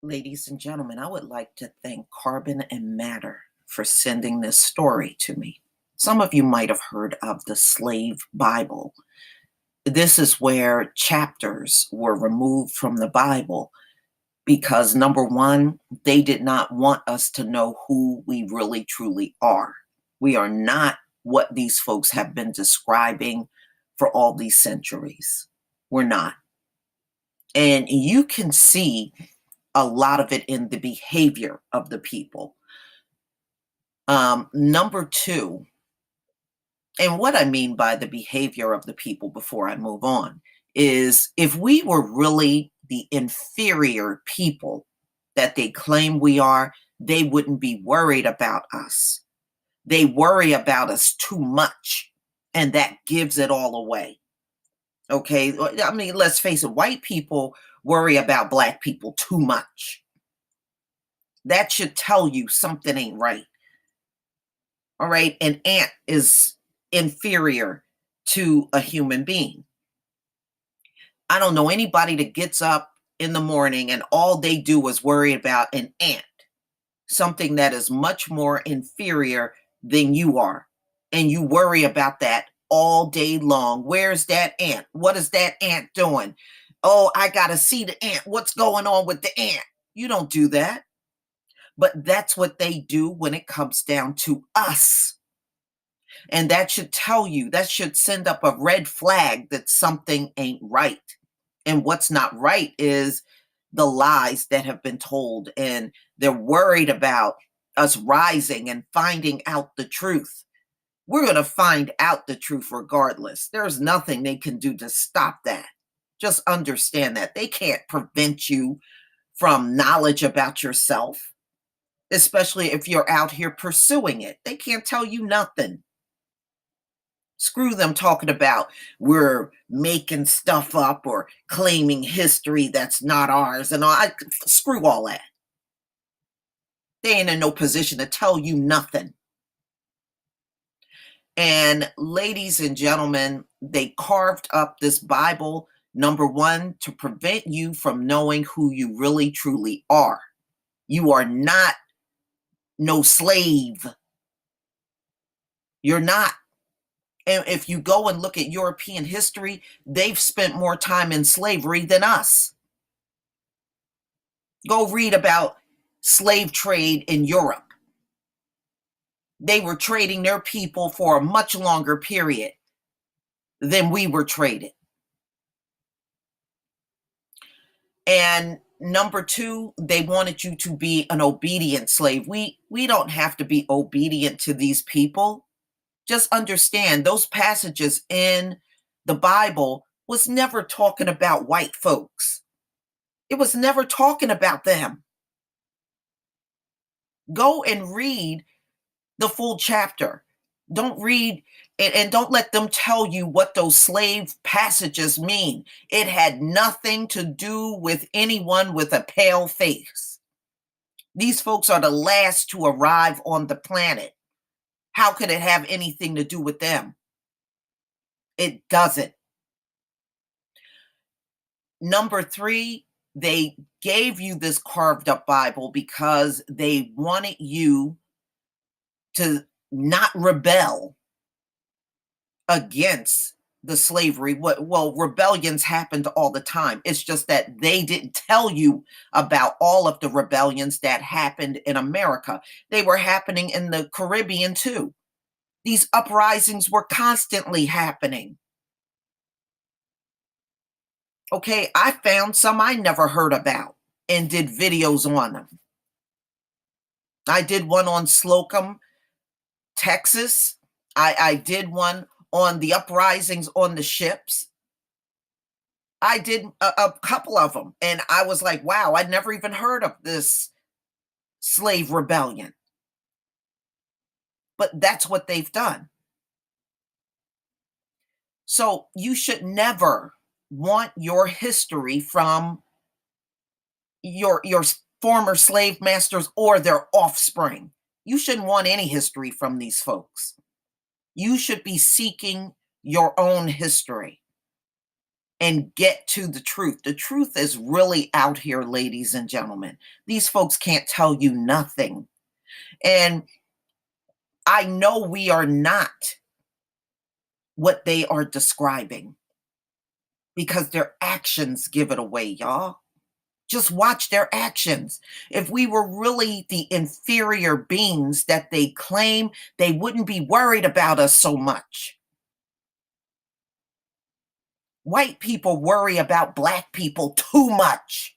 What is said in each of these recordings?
Ladies and gentlemen, I would like to thank Carbon and Matter for sending this story to me. Some of you might have heard of the Slave Bible. This is where chapters were removed from the Bible because, number one, they did not want us to know who we really truly are. We are not what these folks have been describing for all these centuries. We're not. And you can see a lot of it in the behavior of the people. Number two, and what I mean by the behavior of the people before I move on is if we were really the inferior people that they claim we are, they wouldn't be worried about us. They worry about us too much, and that gives it all away. Okay. I mean, let's face it, white people worry about black people too much. That should tell you something ain't right. All right. An ant is inferior to a human being. I don't know anybody that gets up in the morning and all they do is worry about an ant, something that is much more inferior than you are. And you worry about that all day long. Where's that ant? What is that ant doing? Oh, I got to see the ant. What's going on with the ant? You don't do that. But that's what they do when it comes down to us. And that should tell you, that should send up a red flag that something ain't right. And what's not right is the lies that have been told. And they're worried about us rising and finding out the truth. We're going to find out the truth regardless. There's nothing they can do to stop that. Just understand that. They can't prevent you from knowledge about yourself, especially if you're out here pursuing it. They can't tell you nothing. Screw them talking about we're making stuff up or claiming history that's not ours and all. Screw all that. They ain't in no position to tell you nothing. And ladies and gentlemen, they carved up this Bible, number one, to prevent you from knowing who you really truly are. You are not no slave. You're not. And if you go and look at European history, they've spent more time in slavery than us. Go read about slave trade in Europe. They were trading their people for a much longer period than we were traded. And number two, they wanted you to be an obedient slave. We don't have to be obedient to these people. Just understand those passages in the Bible was never talking about white folks. It was never talking about them. Go and read the full chapter. Don't read and don't let them tell you what those slave passages mean. It had nothing to do with anyone with a pale face. These folks are the last to arrive on the planet. How could it have anything to do with them? It doesn't. Number three, they gave you this carved up Bible because they wanted you to not rebel against the slavery. Well, rebellions happened all the time. It's just that they didn't tell you about all of the rebellions that happened in America. They were happening in the Caribbean too. These uprisings were constantly happening. Okay, I found some I never heard about and did videos on them. I did one on Slocum, Texas. I did one on the uprisings on the ships. I did a couple of them, and I was like, wow, I'd never even heard of this slave rebellion. But that's what they've done. So you should never want your history from your former slave masters or their offspring. You shouldn't want any history from these folks. You should be seeking your own history. and get to the truth. The truth is really out here, ladies and gentlemen. These folks can't tell you nothing. And I know we are not what they are describing because their actions give it away, y'all. Just watch their actions. If we were really the inferior beings that they claim, they wouldn't be worried about us so much. White people worry about Black people too much.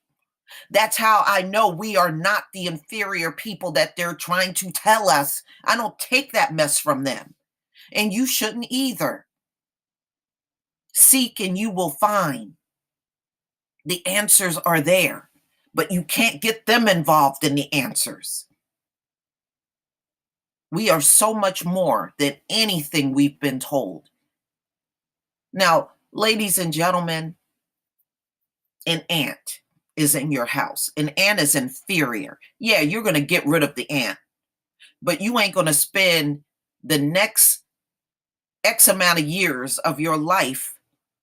That's how I know we are not the inferior people that they're trying to tell us. I don't take that mess from them. And you shouldn't either. Seek and you will find. The answers are there, but you can't get them involved in the answers. We are so much more than anything we've been told. Now, ladies and gentlemen, an ant is in your house. An ant is inferior. Yeah, you're going to get rid of the ant, but you ain't going to spend the next X amount of years of your life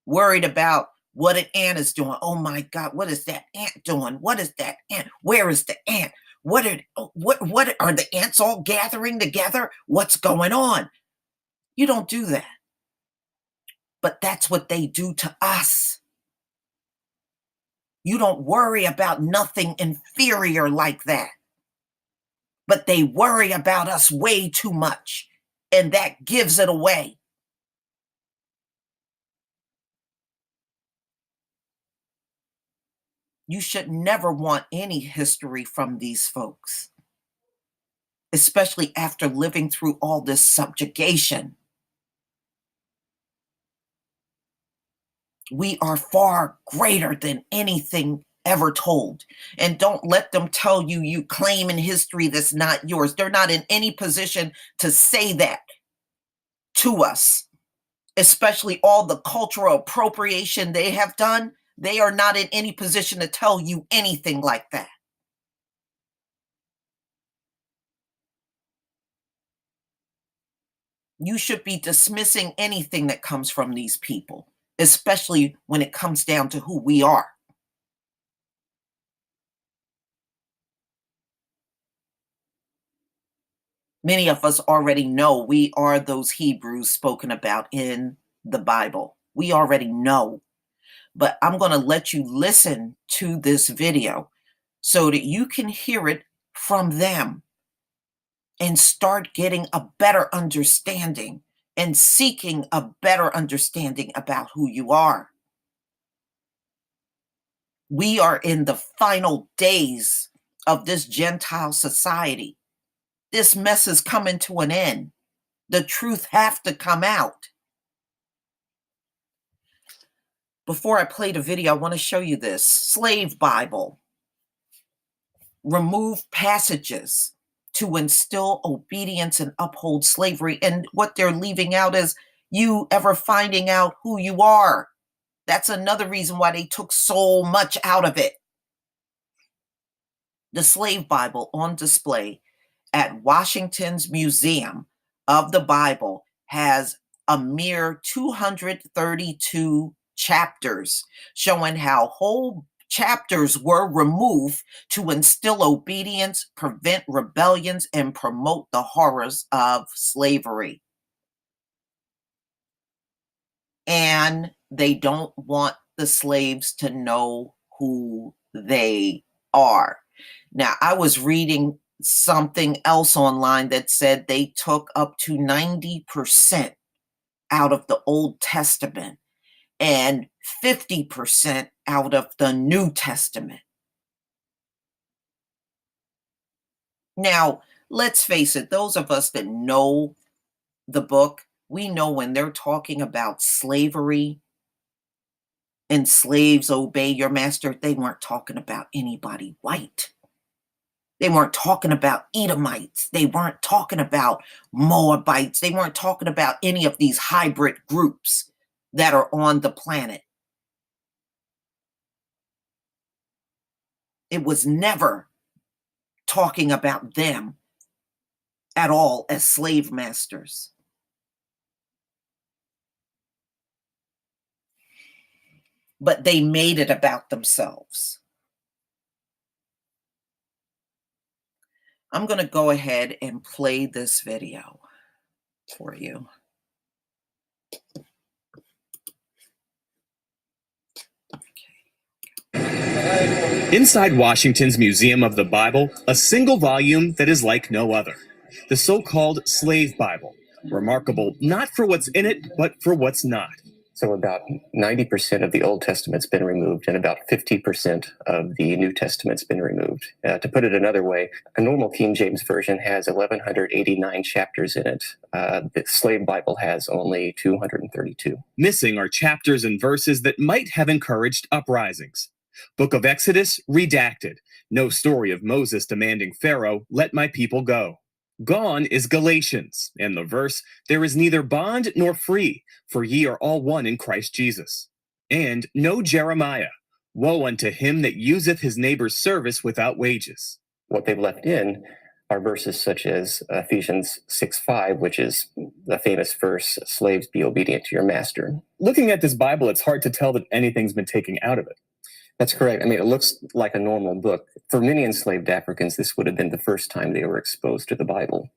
worried about what an ant is doing. Oh my God, what is that ant doing? What is that ant? Where is the ant? What are the ants all gathering together? What's going on? You don't do that. But that's what they do to us. You don't worry about nothing inferior like that. But they worry about us way too much. And that gives it away. You should never want any history from these folks, especially after living through all this subjugation. We are far greater than anything ever told. And don't let them tell you you claim in history that's not yours. They're not in any position to say that to us, especially all the cultural appropriation they have done. They are not in any position to tell you anything like that. You should be dismissing anything that comes from these people, especially when it comes down to who we are. Many of us already know we are those Hebrews spoken about in the Bible. We already know. But I'm going to let you listen to this video so that you can hear it from them and start getting a better understanding and seeking a better understanding about who you are. We are in the final days of this Gentile society. This mess is coming to an end. The truth have to come out. Before I play the video, I want to show you this slave Bible. Remove passages to instill obedience and uphold slavery. And what they're leaving out is you ever finding out who you are. That's another reason why they took so much out of it. The slave Bible on display at Washington's Museum of the Bible has a mere 232 chapters, showing how whole chapters were removed to instill obedience, prevent rebellions, and promote the horrors of slavery. And they don't want the slaves to know who they are. Now, I was reading something else online that said they took up to 90% out of the Old Testament and 50% out of the New Testament. Now, let's face it, those of us that know the book, we know when they're talking about slavery and slaves obey your master, they weren't talking about anybody white. They weren't talking about Edomites. They weren't talking about Moabites. They weren't talking about any of these hybrid groups that are on the planet. It was never talking about them at all as slave masters. but they made it about themselves. I'm going to go ahead and play this video for you. Inside Washington's Museum of the Bible, a single volume that is like no other. The so-called Slave Bible, remarkable not for what's in it, but for what's not. So about 90% of the Old Testament's been removed and about 50% of the New Testament's been removed. To put it another way, a normal King James Version has 1,189 chapters in it. The Slave Bible has only 232. Missing are chapters and verses that might have encouraged uprisings. Book of Exodus, redacted. No story of Moses demanding Pharaoh, let my people go. Gone is Galatians, and the verse, there is neither bond nor free, for ye are all one in Christ Jesus. And no Jeremiah, woe unto him that useth his neighbor's service without wages. What they've left in are verses such as Ephesians 6:5, which is the famous verse, slaves, be obedient to your master. Looking at this Bible, it's hard to tell that anything's been taken out of it. That's correct. I mean, it looks like a normal book. For many enslaved Africans, this would have been the first time they were exposed to the Bible.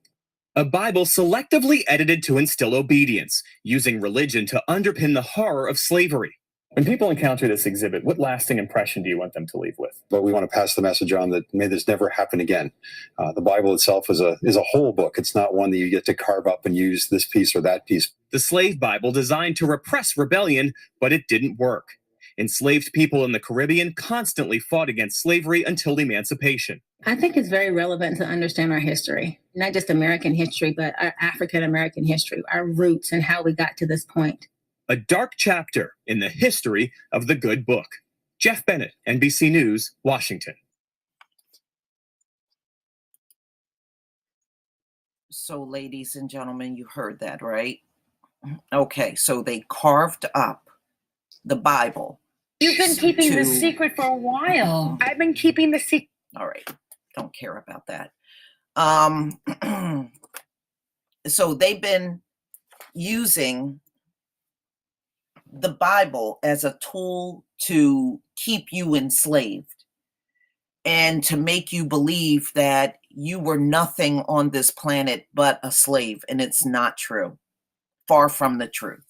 A Bible selectively edited to instill obedience, using religion to underpin the horror of slavery. When people encounter this exhibit, what lasting impression do you want them to leave with? But we want to pass the message on that may this never happen again. The Bible itself is a whole book. It's not one that you get to carve up and use this piece or that piece. The Slave Bible designed to repress rebellion, but it didn't work. Enslaved people in the Caribbean constantly fought against slavery until emancipation. I think it's very relevant to understand our history, not just American history, but our African American history, our roots, and how we got to this point. A dark chapter in the history of the good book. Jeff Bennett, NBC News, Washington. So, ladies and gentlemen, you heard that, right? Okay, so they carved up the Bible. You've been keeping the secret for a while. I've been keeping the secret. All right, don't care about that. So they've been using the Bible as a tool to keep you enslaved and to make you believe that you were nothing on this planet but a slave, and it's not true. Far from the truth.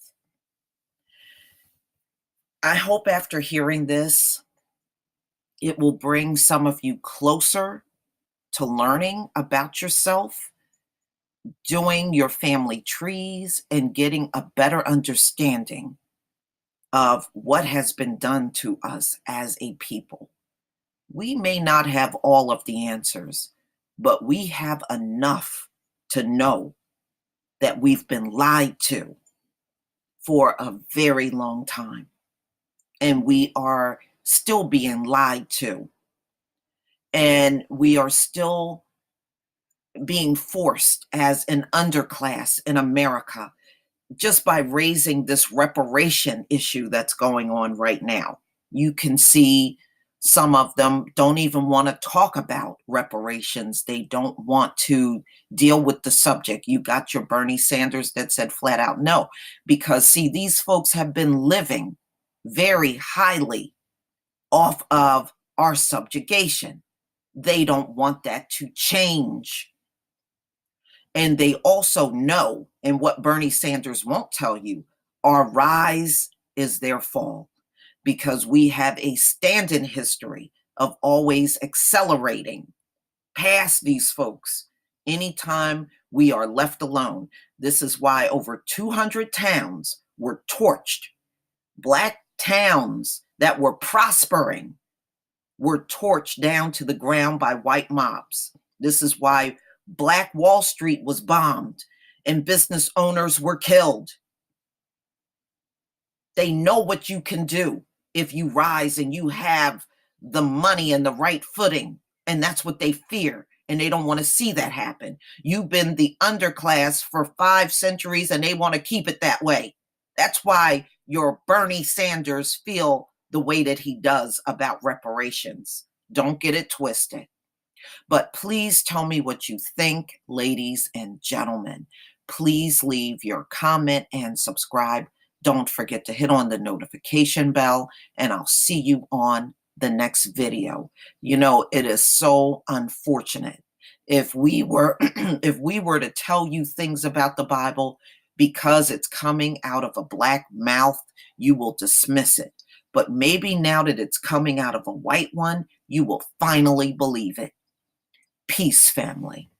I hope after hearing this, it will bring some of you closer to learning about yourself, doing your family trees, and getting a better understanding of what has been done to us as a people. We may not have all of the answers, but we have enough to know that we've been lied to for a very long time. And we are still being lied to. And we are still being forced as an underclass in America just by raising this reparation issue that's going on right now. You can see some of them don't even want to talk about reparations. They don't want to deal with the subject. You got your Bernie Sanders that said flat out no, because see, these folks have been living very highly off of our subjugation. They don't want that to change. And they also know, and what Bernie Sanders won't tell you, our rise is their fall, because we have a stand-in history of always accelerating past these folks anytime we are left alone. This is why over 200 towns were torched. Black towns that were prospering were torched down to the ground by white mobs. This is why Black Wall Street was bombed and business owners were killed. They know what you can do if you rise and you have the money and the right footing. And that's what they fear. And they don't want to see that happen. You've been the underclass for 5 centuries and they want to keep it that way. That's why your Bernie Sanders feel the way that he does about reparations. Don't get it twisted. But please tell me what you think, ladies and gentlemen. Please leave your comment and subscribe. Don't forget to hit on the notification bell, and I'll see you on the next video. You know, it is so unfortunate. If we were if we were to tell you things about the Bible because it's coming out of a black mouth, you will dismiss it. But maybe now that it's coming out of a white one, you will finally believe it. Peace, family.